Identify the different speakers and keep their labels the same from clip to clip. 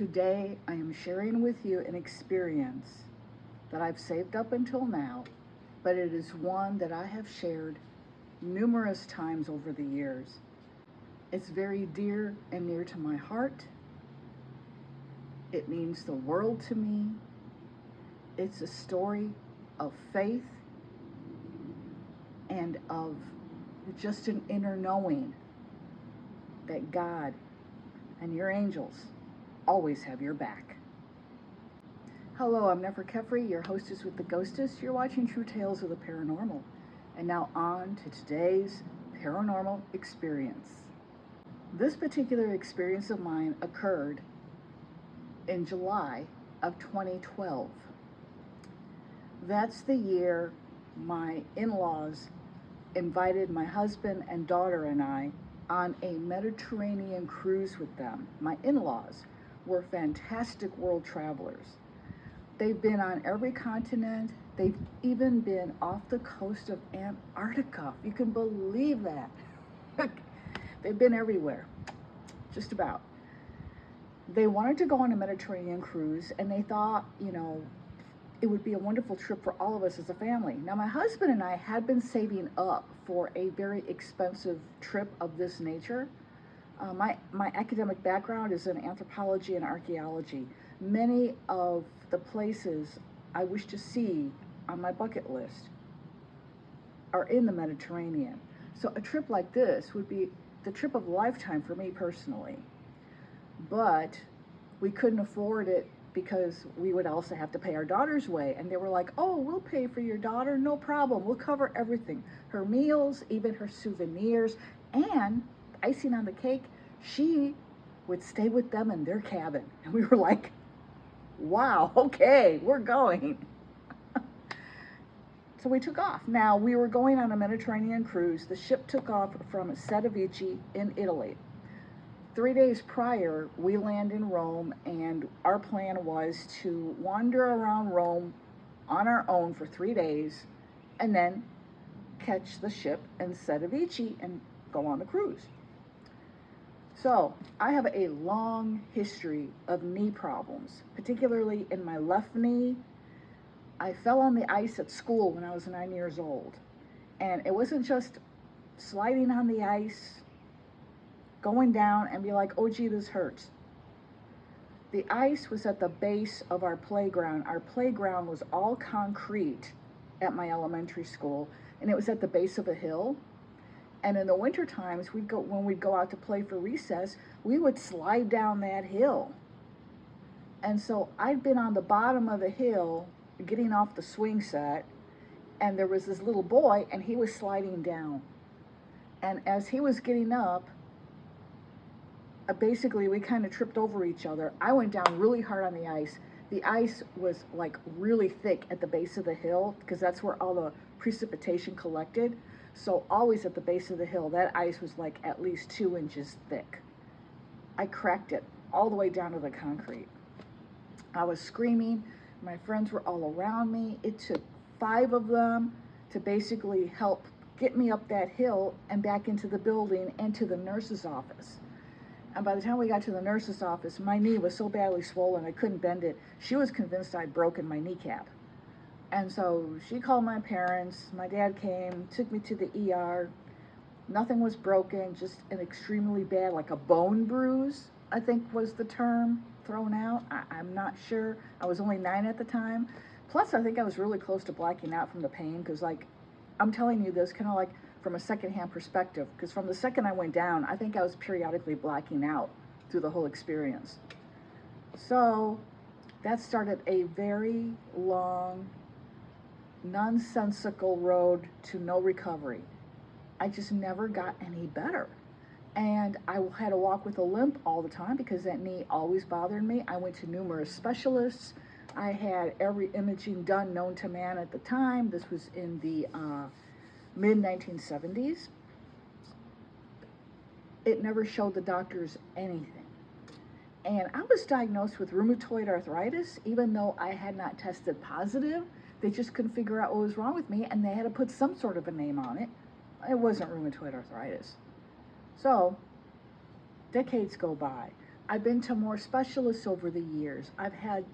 Speaker 1: Today, I am sharing with you an experience that I've saved up until now, but it is one that I have shared numerous times over the years. It's very dear and near to my heart. It means the world to me. It's a story of faith and of just an inner knowing that God and your angels always have your back. Hello, I'm Nefer Kefri, your hostess with the Ghostess. You're watching True Tales of the Paranormal. And now on to today's paranormal experience. This particular experience of mine occurred in July of 2012. That's the year my in-laws invited my husband and daughter and I on a Mediterranean cruise with them. My in-laws were fantastic world travelers. They've been on every continent. They've even been off the coast of Antarctica. You can believe that. They've been everywhere, just about. They wanted to go on a Mediterranean cruise, and they thought, it would be a wonderful trip for all of us as a family. Now, my husband and I had been saving up for a very expensive trip of this nature. My academic background is in anthropology and archaeology. Many of the places I wish to see on my bucket list are in the Mediterranean. So a trip like this would be the trip of a lifetime for me personally. But we couldn't afford it because we would also have to pay our daughter's way. And they were like, oh, we'll pay for your daughter, no problem. We'll cover everything. Her meals, even her souvenirs, and icing on the cake, she would stay with them in their cabin. And we were like, wow, okay, we're going. So we took off. Now, we were going on a Mediterranean cruise. The ship took off from Setavici in Italy. 3 days prior, we land in Rome, and our plan was to wander around Rome on our own for 3 days and then catch the ship in Setavici and go on the cruise. So I have a long history of knee problems, particularly in my left knee. I fell on the ice at school when I was 9 years old, and it wasn't just sliding on the ice, going down and be like, oh gee, this hurts. The ice was at the base of our playground. Our playground was all concrete at my elementary school, and it was at the base of a hill. And in the winter times, when we'd go out to play for recess, we would slide down that hill. And so I'd been on the bottom of the hill getting off the swing set, and there was this little boy, and he was sliding down. And as he was getting up, basically we kind of tripped over each other. I went down really hard on the ice. The ice was like really thick at the base of the hill because that's where all the precipitation collected. So always at the base of the hill, that ice was like at least 2 inches thick. I cracked it all the way down to the concrete. I was screaming. My friends were all around me. It took 5 of them to basically help get me up that hill and back into the building and to the nurse's office. And by the time we got to the nurse's office, my knee was so badly swollen I couldn't bend it. She was convinced I'd broken my kneecap. And so she called my parents. My dad came, took me to the ER. Nothing was broken, just an extremely bad, like a bone bruise, I think was the term thrown out. I'm not sure. I was only 9 at the time. Plus, I think I was really close to blacking out from the pain because, I'm telling you this kind of like from a secondhand perspective, because from the second I went down, I think I was periodically blacking out through the whole experience. So that started a very long, nonsensical road to no recovery. I just never got any better. And I had to walk with a limp all the time because that knee always bothered me. I went to numerous specialists. I had every imaging done known to man at the time. This was in the mid-1970s. It never showed the doctors anything. And I was diagnosed with rheumatoid arthritis, even though I had not tested positive. They just couldn't figure out what was wrong with me, and they had to put some sort of a name on it. It wasn't rheumatoid arthritis. So decades go by. I've been to more specialists over the years. I've had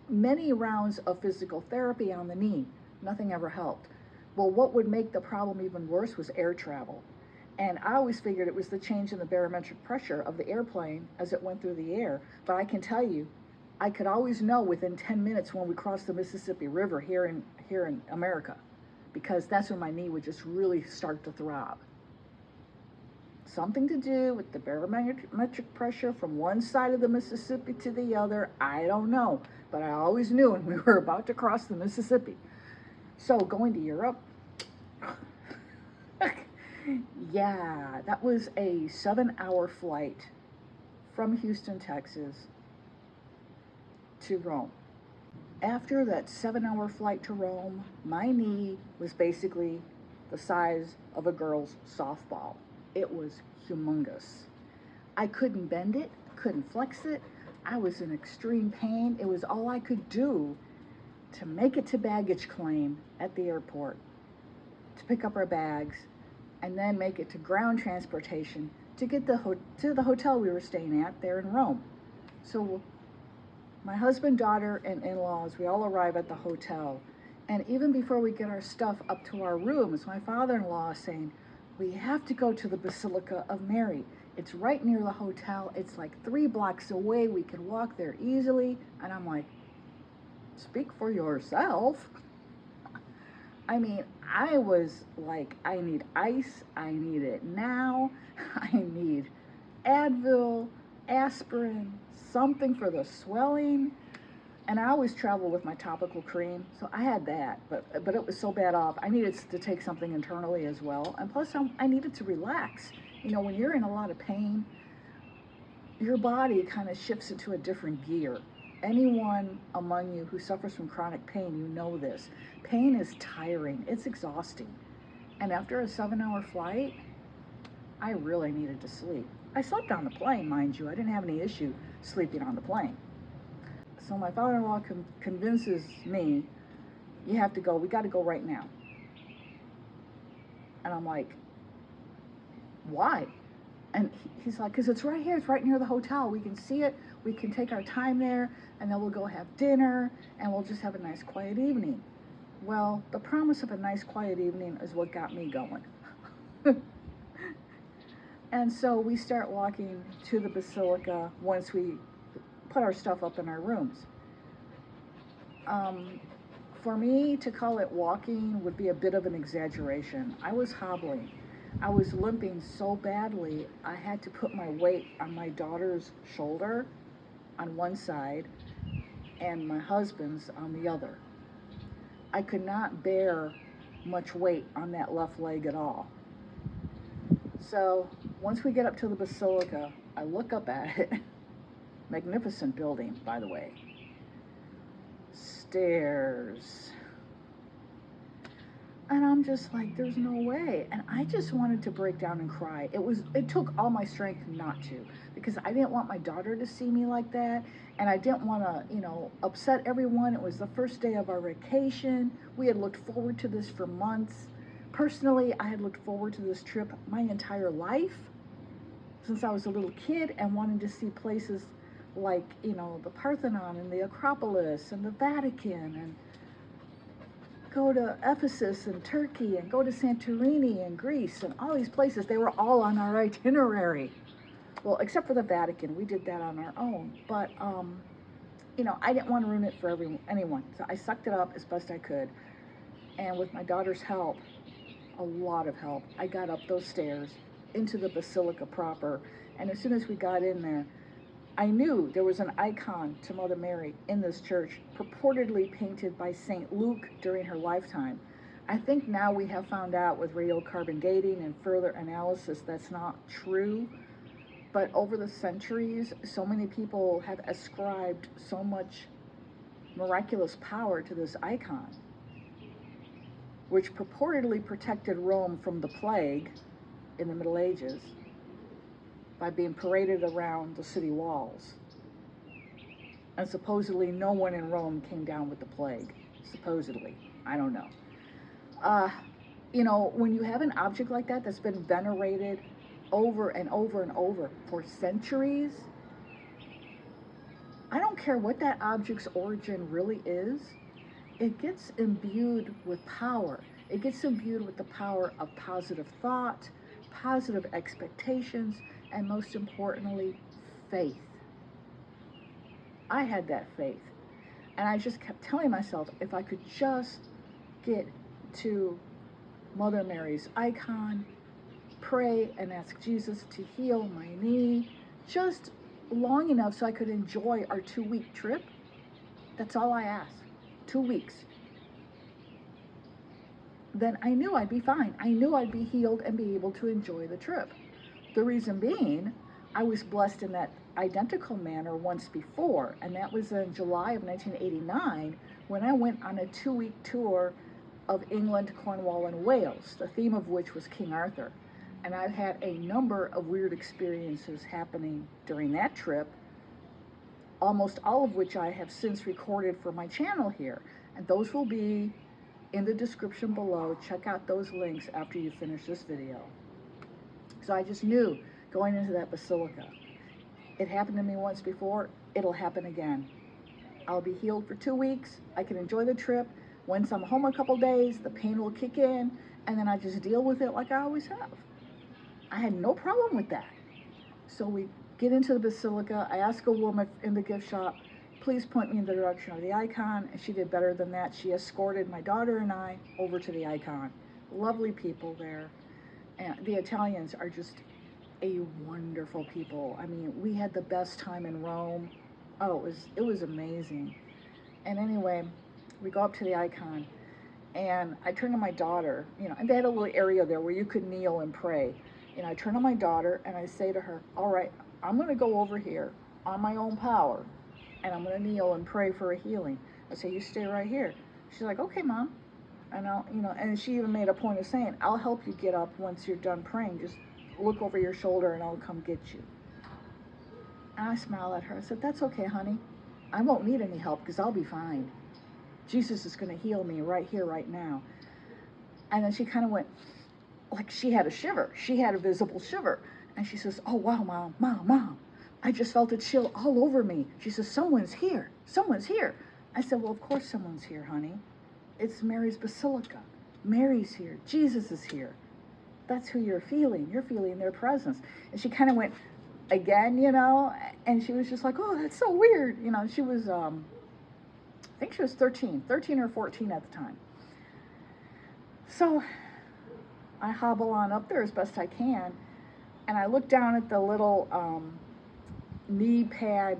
Speaker 1: many rounds of physical therapy on the knee. Nothing ever helped. Well, what would make the problem even worse was air travel. And I always figured it was the change in the barometric pressure of the airplane as it went through the air. But I can tell you, I could always know within 10 minutes when we crossed the Mississippi River here in America, because that's when my knee would just really start to throb. Something to do with the barometric pressure from one side of the Mississippi to the other, I don't know. But I always knew when we were about to cross the Mississippi. So going to Europe, yeah, that was a 7-hour flight from Houston, Texas to Rome. After that 7-hour flight to Rome, my knee was basically the size of a girl's softball. It was humongous. I couldn't bend it, couldn't flex it. I was in extreme pain. It was all I could do to make it to baggage claim at the airport, to pick up our bags, and then make it to ground transportation to get to the hotel we were staying at there in Rome. So my husband, daughter, and in-laws, we all arrive at the hotel. And even before we get our stuff up to our rooms, my father-in-law is saying, we have to go to the Basilica of Mary. It's right near the hotel. It's like 3 blocks away. We can walk there easily. And I'm like, speak for yourself. I mean, I was like, I need ice. I need it now. I need Advil, aspirin, something for the swelling. And I always travel with my topical cream, so I had that, but it was so bad off. I needed to take something internally as well, and plus I needed to relax. You know, when you're in a lot of pain, your body kind of shifts into a different gear. Anyone among you who suffers from chronic pain, you know this. Pain is tiring, it's exhausting. And after a 7-hour flight, I really needed to sleep. I slept on the plane, mind you. I didn't have any issue sleeping on the plane. So my father-in-law convinces me, you have to go, we got to go right now. And I'm like, why? And he's like, because it's right here, it's right near the hotel. We can see it, we can take our time there, and then we'll go have dinner, and we'll just have a nice quiet evening. Well, the promise of a nice quiet evening is what got me going. And so we start walking to the Basilica once we put our stuff up in our rooms. For me to call it walking would be a bit of an exaggeration. I was hobbling. I was limping so badly, I had to put my weight on my daughter's shoulder on one side and my husband's on the other. I could not bear much weight on that left leg at all. So once we get up to the Basilica, I look up at it. Magnificent building, by the way. Stairs. And I'm just like, there's no way. And I just wanted to break down and cry. It took all my strength not to, because I didn't want my daughter to see me like that. And I didn't want to, upset everyone. It was the first day of our vacation. We had looked forward to this for months. Personally, I had looked forward to this trip my entire life, since I was a little kid, and wanted to see places like, the Parthenon and the Acropolis and the Vatican, and go to Ephesus and Turkey, and go to Santorini and Greece, and all these places. They were all on our itinerary. Well, except for the Vatican. We did that on our own. But, I didn't want to ruin it for anyone. So I sucked it up as best I could. And with my daughter's help, a lot of help, I got up those stairs into the Basilica proper. And as soon as we got in there, I knew there was an icon to Mother Mary in this church, purportedly painted by St. Luke during her lifetime. I think now we have found out with radiocarbon dating and further analysis that's not true. But over the centuries, so many people have ascribed so much miraculous power to this icon, which purportedly protected Rome from the plague in the Middle Ages by being paraded around the city walls. And supposedly no one in Rome came down with the plague. Supposedly. I don't know. When you have an object like that that's been venerated over and over and over for centuries, don't care what that object's origin really is, it gets imbued with power. It gets imbued with the power of positive thought, positive expectations, and most importantly, faith. I had that faith. And I just kept telling myself, if I could just get to Mother Mary's icon, pray and ask Jesus to heal my knee, just long enough so I could enjoy our 2-week trip. That's all I asked. 2 weeks. Then I knew I'd be fine. I knew I'd be healed and be able to enjoy the trip. The reason being, I was blessed in that identical manner once before, and that was in July of 1989 when I went on a 2-week tour of England, Cornwall, and Wales, the theme of which was King Arthur. And I've had a number of weird experiences happening during that trip, almost all of which I have since recorded for my channel here. And those will be in the description below. Check out those links after you finish this video. So I just knew going into that basilica, it happened to me once before, it'll happen again. I'll be healed for 2 weeks, I can enjoy the trip. Once I'm home a couple days, the pain will kick in, and then I just deal with it like I always have. I had no problem with that. So we get into the basilica. I ask a woman in the gift shop, please point me in the direction of the icon, and she did better than that. She escorted my daughter and I over to the icon. Lovely people there. And the Italians are just a wonderful people. I mean, we had the best time in Rome. Oh, it was amazing. And anyway, we go up to the icon, and I turn to my daughter, and they had a little area there where you could kneel and pray. I turn to my daughter and I say to her, all right, I'm going to go over here on my own power, and I'm going to kneel and pray for a healing. I say, you stay right here. She's like, okay, Mom. And and she even made a point of saying, I'll help you get up once you're done praying. Just look over your shoulder and I'll come get you. And I smiled at her. I said, that's okay, honey. I won't need any help because I'll be fine. Jesus is going to heal me right here, right now. And then she kind of went, like she had a shiver. She had a visible shiver. And she says, oh, wow, Mom. I just felt a chill all over me. She says, someone's here. Someone's here. I said, well, of course someone's here, honey. It's Mary's Basilica. Mary's here. Jesus is here. That's who you're feeling. You're feeling their presence. And she kind of went again, and she was just like, oh, that's so weird. She was, I think she was 13 or 14 at the time. So I hobble on up there as best I can, and I look down at the little knee pad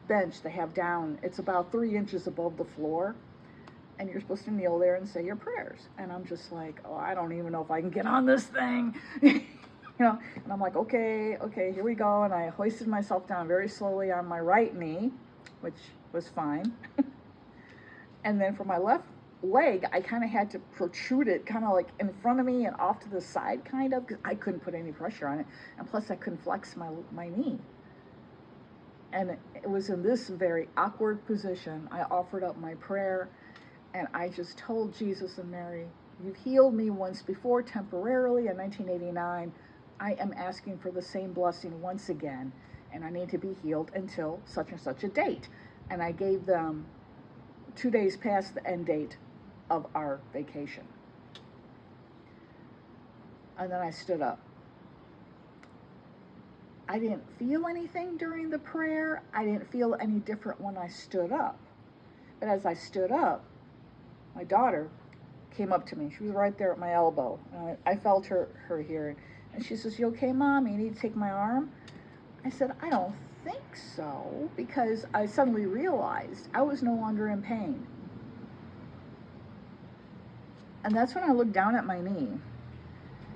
Speaker 1: bench they have down. It's about 3 inches above the floor, and you're supposed to kneel there and say your prayers. And I'm just like, oh, I don't even know if I can get on this thing. And I'm like, okay, here we go. And I hoisted myself down very slowly on my right knee, which was fine. And then for my left leg, I kind of had to protrude it kind of like in front of me and off to the side, kind of, because I couldn't put any pressure on it. And plus I couldn't flex my knee. And it was in this very awkward position I offered up my prayer, and I just told Jesus and Mary, you've healed me once before temporarily in 1989. I am asking for the same blessing once again, and I need to be healed until such and such a date. And I gave them 2 days past the end date of our vacation. And then I stood up. I didn't feel anything during the prayer. I didn't feel any different when I stood up. But as I stood up, my daughter came up to me. She was right there at my elbow. I felt her here. And she says, you okay, Mom? You need to take my arm? I said, I don't think so, because I suddenly realized I was no longer in pain. And that's when I looked down at my knee.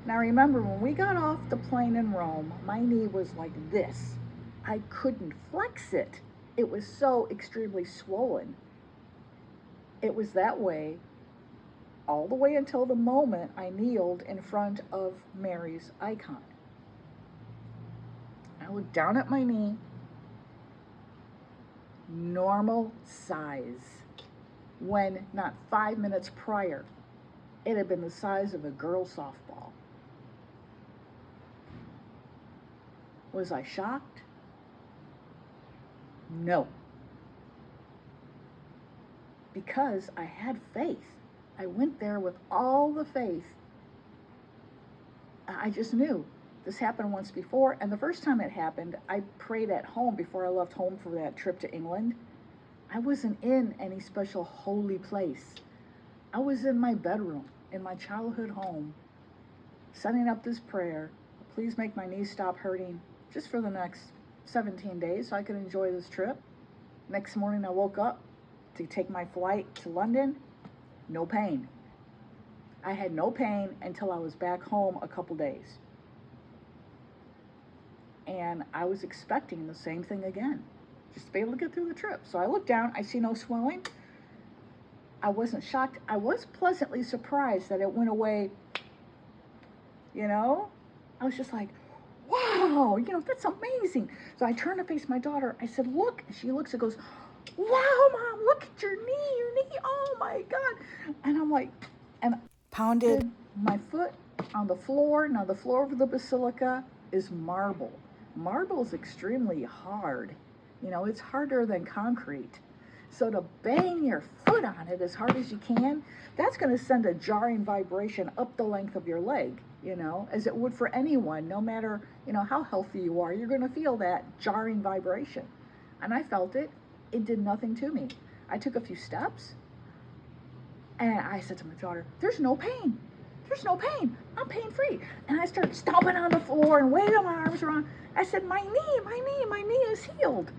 Speaker 1: Now remember, when we got off the plane in Rome, my knee was like this. I couldn't flex it. It was so extremely swollen. It was that way all the way until the moment I kneeled in front of Mary's icon. I looked down at my knee, normal size, when not 5 minutes prior, it had been the size of a girl's softball. Was I shocked? No, because I had faith. I went there with all the faith. I just knew this happened once before, and the first time it happened, I prayed at home before I left home for that trip to England. I wasn't in any special holy place. I was in my bedroom, in my childhood home, setting up this prayer. Please make my knees stop hurting just for the next 17 days so I could enjoy this trip. Next morning, I woke up to take my flight to London. No pain. I had no pain until I was back home a couple days. And I was expecting the same thing again, just to be able to get through the trip. So I looked down, I see no swelling. I wasn't shocked. I was pleasantly surprised that it went away, you know? I was just like, wow, that's amazing. So I turned to face my daughter. I said, look. And she looks and goes, wow, Mom, look at your knee. Oh my God. And I'm like, and pounded my foot on the floor. Now the floor of the basilica is marble. Marble is extremely hard. It's harder than concrete. So to bang your foot on it as hard as you can, that's going to send a jarring vibration up the length of your leg, as it would for anyone, no matter, how healthy you are. You're going to feel that jarring vibration. And I felt it. It did nothing to me. I took a few steps, and I said to my daughter, there's no pain. There's no pain. I'm pain-free. And I started stomping on the floor and waving my arms around. I said, my knee is healed.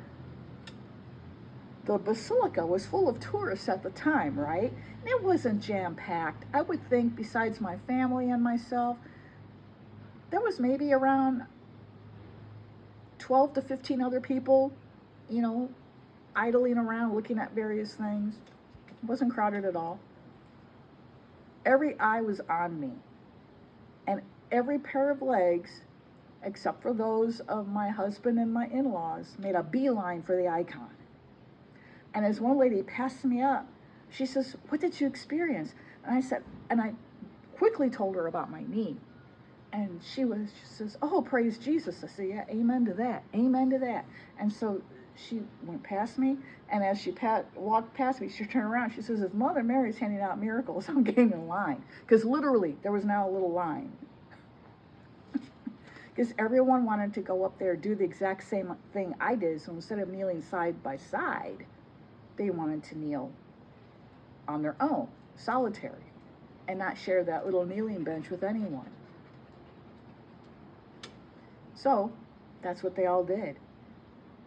Speaker 1: The basilica was full of tourists at the time, right? And it wasn't jam-packed. I would think, besides my family and myself, there was maybe around 12 to 15 other people, idling around looking at various things. It wasn't crowded at all. Every eye was on me. And every pair of legs, except for those of my husband and my in-laws, made a beeline for the icon. And as one lady passed me up, she says, what did you experience? And I quickly told her about my knee. And she says, oh, praise Jesus. I said, yeah, amen to that. Amen to that. And so she went past me, and as she walked past me, she turned around. She says, if Mother Mary's handing out miracles, I'm getting in line. Because literally, there was now a little line. Because everyone wanted to go up there and do the exact same thing I did. So instead of kneeling side by side, they wanted to kneel on their own, solitary, and not share that little kneeling bench with anyone. So that's what they all did.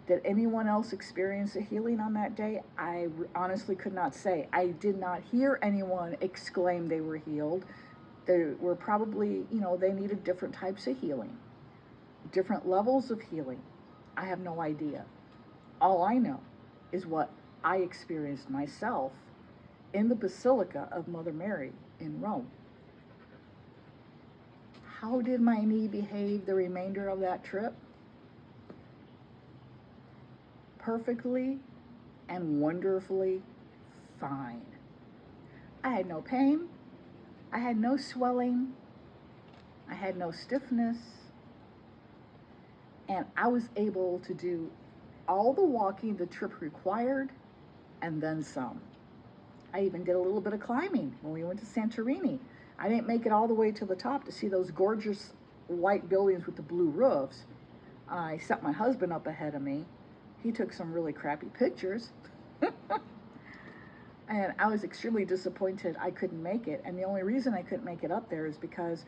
Speaker 1: Did anyone else experience a healing on that day? I honestly could not say. I did not hear anyone exclaim they were healed. They were probably, they needed different types of healing, different levels of healing. I have no idea. All I know is what I experienced myself in the Basilica of Mother Mary in Rome. How did my knee behave the remainder of that trip? Perfectly and wonderfully fine. I had no pain. I had no swelling. I had no stiffness. And I was able to do all the walking the trip required and then some. I even did a little bit of climbing when we went to Santorini. I didn't make it all the way to the top to see those gorgeous white buildings with the blue roofs. I set my husband up ahead of me. He took some really crappy pictures. And I was extremely disappointed I couldn't make it. And the only reason I couldn't make it up there is because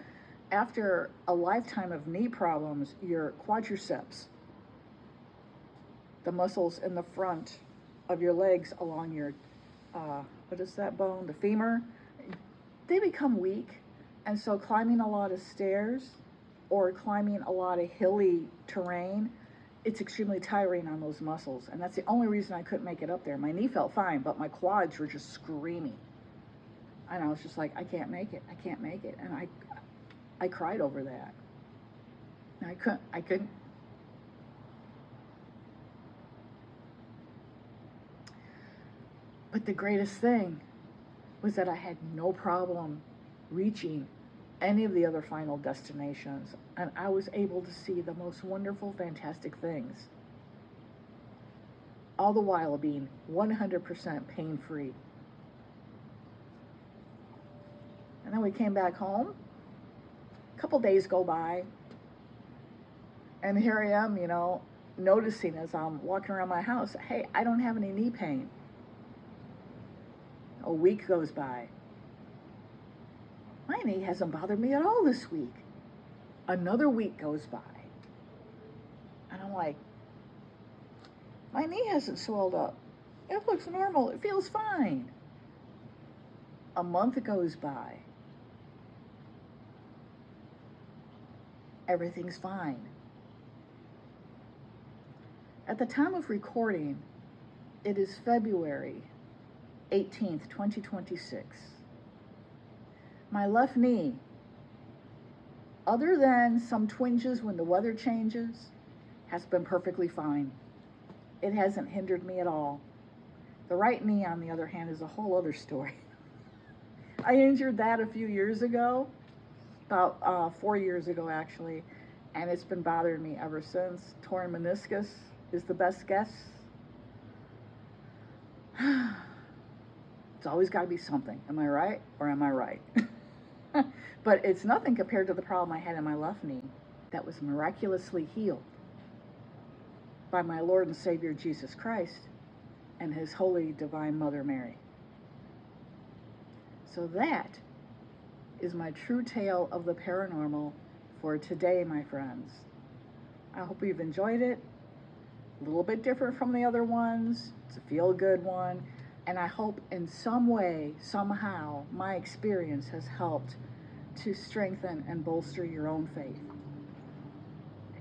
Speaker 1: after a lifetime of knee problems, your quadriceps, the muscles in the front of your legs along your, what is that bone? The femur, they become weak. And so climbing a lot of stairs or climbing a lot of hilly terrain, it's extremely tiring on those muscles. And that's the only reason I couldn't make it up there. My knee felt fine, but my quads were just screaming. And I was just like, I can't make it. I can't make it. And I cried over that. And I couldn't. But the greatest thing was that I had no problem reaching any of the other final destinations, and I was able to see the most wonderful, fantastic things. all the while being 100% pain-free. And then we came back home. A couple days go by, and here I am, noticing as I'm walking around my house, hey, I don't have any knee pain. A week goes by. My knee hasn't bothered me at all this week. Another week goes by. And I'm like, my knee hasn't swelled up. It looks normal. It feels fine. A month goes by. Everything's fine. At the time of recording, it is February 18th, 2026. My left knee, other than some twinges when the weather changes, has been perfectly fine. It hasn't hindered me at all. The right knee, on the other hand, is a whole other story. I injured that a few years ago, about 4 years ago actually, and it's been bothering me ever since. Torn meniscus is the best guess. It's always got to be something. Am I right or am I right? But it's nothing compared to the problem I had in my left knee that was miraculously healed by my Lord and Savior Jesus Christ and His Holy Divine Mother Mary. So that is my true tale of the paranormal for today, my friends. I hope you've enjoyed it. A little bit different from the other ones. It's a feel-good one. And I hope in some way, somehow, my experience has helped to strengthen and bolster your own faith.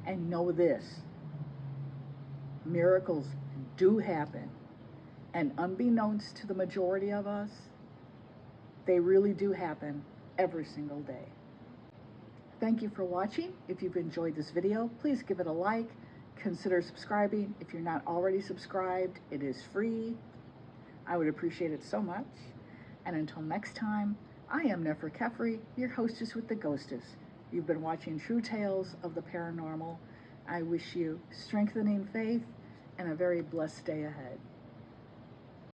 Speaker 1: And know this, miracles do happen. And unbeknownst to the majority of us, they really do happen every single day. Thank you for watching. If you've enjoyed this video, please give it a like. Consider subscribing. If you're not already subscribed, it is free. I would appreciate it so much. And until next time, I am Nefer Kefri, your hostess with the ghostess. You've been watching True Tales of the Paranormal. I wish you strengthening faith and a very blessed day ahead.